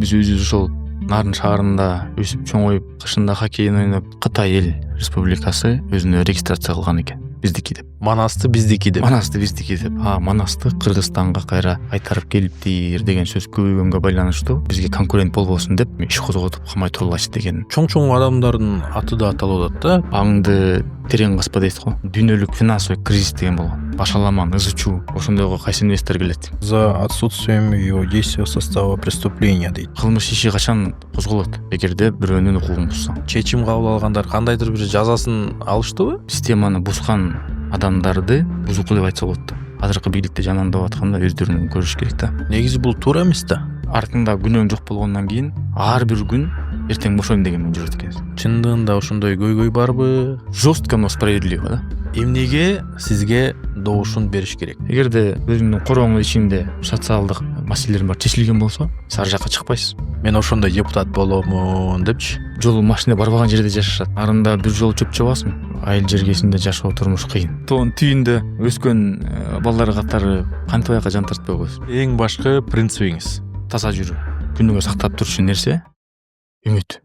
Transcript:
Биз өзүбүз ошол Нарын шаарында өсүп чоңоюп, кышында хоккей ойноп, Кытай эл республикасы өзүнө регистрация кылган экен. Биздики деп. Манасты биздики деп. Манасты Кыргызстанга кайра кайтарып келиптир деген сөз көбөйгөнгө байланыштуу бизге конкурент болбосун деп иш козготуп камай турулачы деген. Чоң адамдардын аты да аталып атат да. Аңды терең баспа дейт го. Дүйнөлүк финансовый кризис деген болгон. Башаламан, ызычуу, ошондойго кайсы инвестор келет? За отсутствием его действия состава преступления дейт. Кылмыш иши качан козголот? Эгерде бирөөнүн укугун бузса. Чечим кабыл алгандар кандайдыр бир жазасын алыштыбы? Системаны бузган адамдарды бузуку деп айтса болот. Азыркы бийликте жамандап атканда өздөрүн көрүш керек да. Негизи бул туура эмес да. Артыңда күнөөң жок болгондон кийин ар бир күн эртең бошойм деген менен жүрөт экенсиң. Чындыгында ошондой көйгөй барбы? Жестко, но справедливо да. Эмнеге сизге добушун бериш керек? Эгерде өзүңдүн корооңдун ичинде социалдык маселелер бар чечилген болсо, сары жакка чыкпайсыз. Мен ошондой депутат боломун депчи. Жолу машина барбаган жерде жашашат. Арында бир жолу чөп чабасың. Айыл жергесинде жашоо турмуш кыйын. Тоонун түйүндө өскөн балдар катары кантип аякка жан тартпай койсуң? Эң башкы принцибиңиз Таза жүрүү. Күнүгө сактап турчу нерсе үмүт.